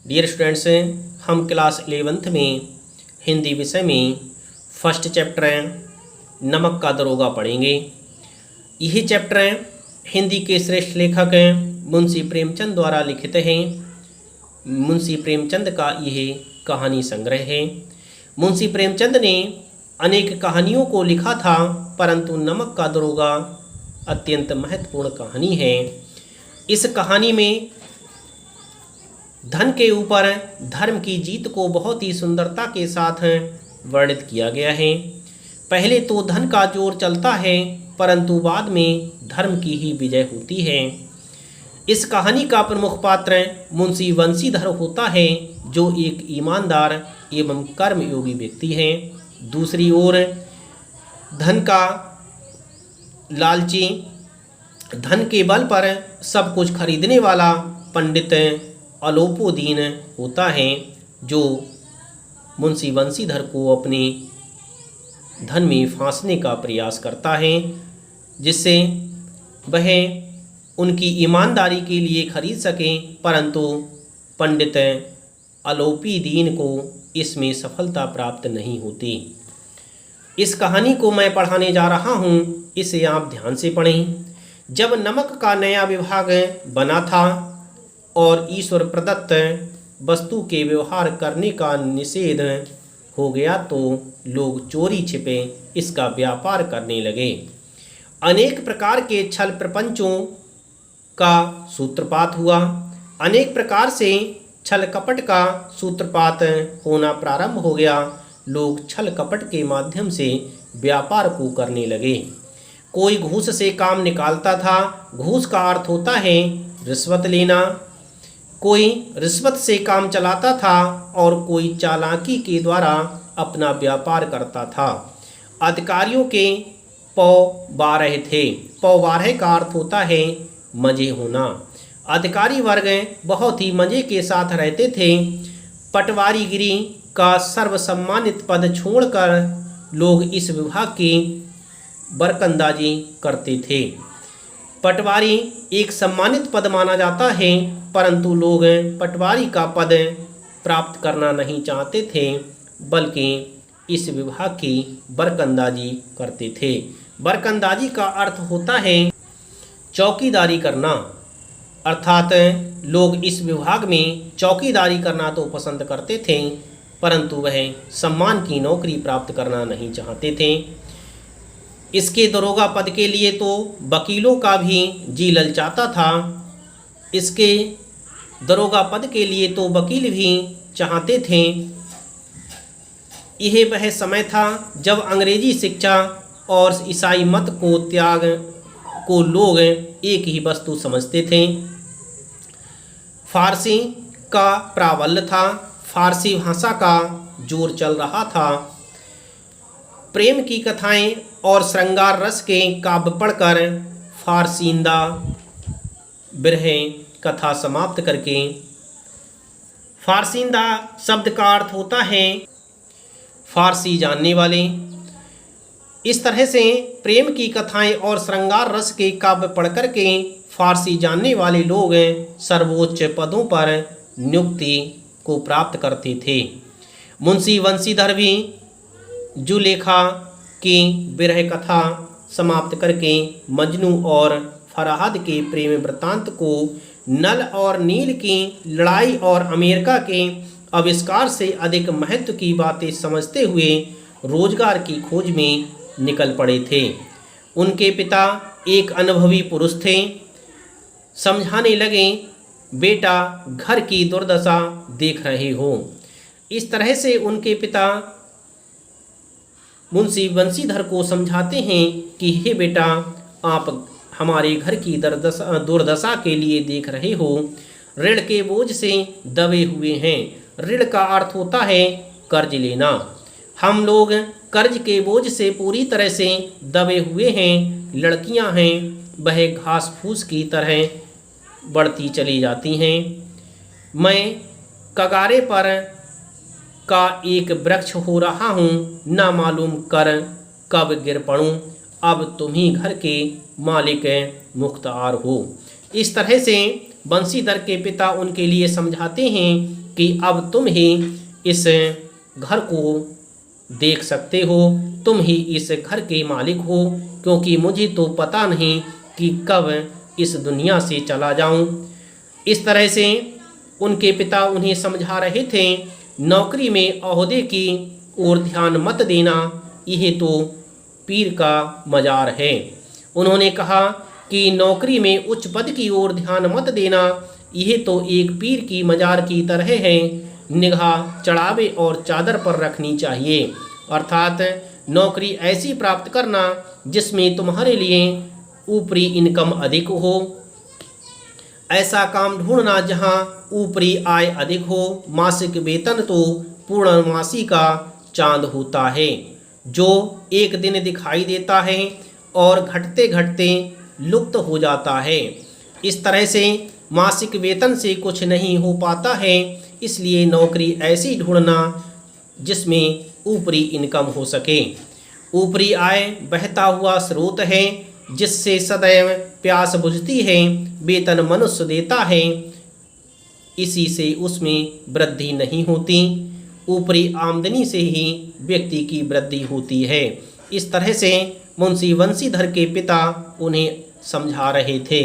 Dear students, हम class 11th में हिंदी विषय में फर्स्ट चैप्टर नमक का दरोगा पढ़ेंगे। यही चैप्टर हिंदी के श्रेष्ठ लेखक मुंशी प्रेमचंद द्वारा लिखित है। मुंशी प्रेमचंद का यह कहानी संग्रह है। मुंशी प्रेमचंद ने अनेक कहानियों को लिखा था, परंतु नमक का दरोगा अत्यंत महत्वपूर्ण कहानी है। इस कहानी में धन के ऊपर धर्म की जीत को बहुत ही सुंदरता के साथ वर्णित किया गया है। पहले तो धन का जोर चलता है, परंतु बाद में धर्म की ही विजय होती है। इस कहानी का प्रमुख पात्र मुंशी वंशीधर होता है, जो एक ईमानदार एवं कर्मयोगी व्यक्ति है। दूसरी ओर धन का लालची, धन के बल पर सब कुछ खरीदने वाला पंडित अलोपोदीन होता है, जो मुंशी वंशीधर को अपने धन में फांसने का प्रयास करता है, जिससे वह उनकी ईमानदारी के लिए खरीद सके, परंतु पंडित अलोपोदीन को इसमें सफलता प्राप्त नहीं होती। इस कहानी को मैं पढ़ाने जा रहा हूँ, इसे आप ध्यान से पढ़ें। जब नमक का नया विभाग बना था और ईश्वर प्रदत्त वस्तु के व्यवहार करने का निषेध हो गया, तो लोग चोरी छिपे इसका व्यापार करने लगे। अनेक प्रकार के छल प्रपंचों का सूत्रपात हुआ। अनेक प्रकार से छल कपट का सूत्रपात होना प्रारंभ हो गया। लोग छल कपट के माध्यम से व्यापार को करने लगे। कोई घूस से काम निकालता था। घूस का अर्थ होता है रिश्वत लेना। कोई रिश्वत से काम चलाता था और कोई चालाकी के द्वारा अपना व्यापार करता था। अधिकारियों के पौ 12 थे। पौ 12 का अर्थ होता है मजे होना। अधिकारी वर्ग बहुत ही मजे के साथ रहते थे। पटवारीगिरी का सर्वसम्मानित पद छोड़कर लोग इस विभाग की बरकंदाजी करते थे। पटवारी एक सम्मानित पद माना जाता है, परंतु लोग पटवारी का पद प्राप्त करना नहीं चाहते थे, बल्कि इस विभाग की बरकंदाजी करते थे। बरकंदाजी का अर्थ होता है चौकीदारी करना, अर्थात लोग इस विभाग में चौकीदारी करना तो पसंद करते थे, परंतु वह सम्मान की नौकरी प्राप्त करना नहीं चाहते थे। इसके दरोगा पद के लिए तो वकीलों का भी जी ललचाता था। इसके दरोगा पद के लिए तो वकील भी चाहते थे। यह वह समय था जब अंग्रेजी शिक्षा और ईसाई मत को त्याग को लोग एक ही वस्तु समझते थे। फारसी का प्राबल्य था। फारसी भाषा का जोर चल रहा था। प्रेम की कथाएं और श्रृंगार रस के काव्य पढ़कर फारसींदा बिरह कथा समाप्त करके, फारसींदा शब्द का अर्थ होता है फारसी जानने वाले। इस तरह से प्रेम की कथाएं और श्रृंगार रस के काव्य पढ़ करके फारसी जानने वाले लोग सर्वोच्च पदों पर नियुक्ति को प्राप्त करते थे। मुंशी वंशीधर भी जुलेखा की बिरह कथा समाप्त करके मजनू और फरहाद के प्रेम वृत्तांत को, नल और नील की लड़ाई और अमेरिका के आविष्कार से अधिक महत्व की बातें समझते हुए रोजगार की खोज में निकल पड़े थे। उनके पिता एक अनुभवी पुरुष थे। समझाने लगे, बेटा घर की दुर्दशा देख रहे हो। इस तरह से उनके पिता मुंशी वंशीधर को समझाते हैं कि हे बेटा, आप हमारे घर की दुर्दशा के लिए देख रहे हो। ऋण के बोझ से दबे हुए हैं। ऋण का अर्थ होता है कर्ज लेना। हम लोग कर्ज के बोझ से पूरी तरह से दबे हुए हैं। लड़कियां हैं, वह घास फूस की तरह बढ़ती चली जाती हैं। मैं कगारे पर का एक वृक्ष हो रहा हूँ, ना मालूम कर कब गिर पड़ूँ। अब तुम ही घर के मालिक मुख्तार हो। इस तरह से बंशीधर के पिता उनके लिए समझाते हैं कि अब तुम ही इस घर को देख सकते हो, तुम ही इस घर के मालिक हो, क्योंकि मुझे तो पता नहीं कि कब इस दुनिया से चला जाऊं। इस तरह से उनके पिता उन्हें समझा रहे थे, नौकरी में ओहदे की ओर ध्यान मत देना, यह तो पीर का मजार है। उन्होंने कहा कि नौकरी में उच्च पद की ओर ध्यान मत देना, यह तो एक पीर की मजार की तरह है, निगाह चढ़ावे और चादर पर रखनी चाहिए। अर्थात नौकरी ऐसी प्राप्त करना जिसमें तुम्हारे लिए ऊपरी इनकम अधिक हो, ऐसा काम ढूंढना जहां ऊपरी आय अधिक हो। मासिक वेतन तो पूर्णमासी का चांद होता है, जो एक दिन दिखाई देता है और घटते घटते लुप्त हो जाता है। इस तरह से मासिक वेतन से कुछ नहीं हो पाता है, इसलिए नौकरी ऐसी ढूंढना जिसमें ऊपरी इनकम हो सके। ऊपरी आय बहता हुआ स्रोत है, जिससे सदैव प्यास बुझती है। वेतन मनुष्य देता है, इसी से उसमें वृद्धि नहीं होती। ऊपरी आमदनी से ही व्यक्ति की वृद्धि होती है। इस तरह से मुंशी बंशीधर के पिता उन्हें समझा रहे थे।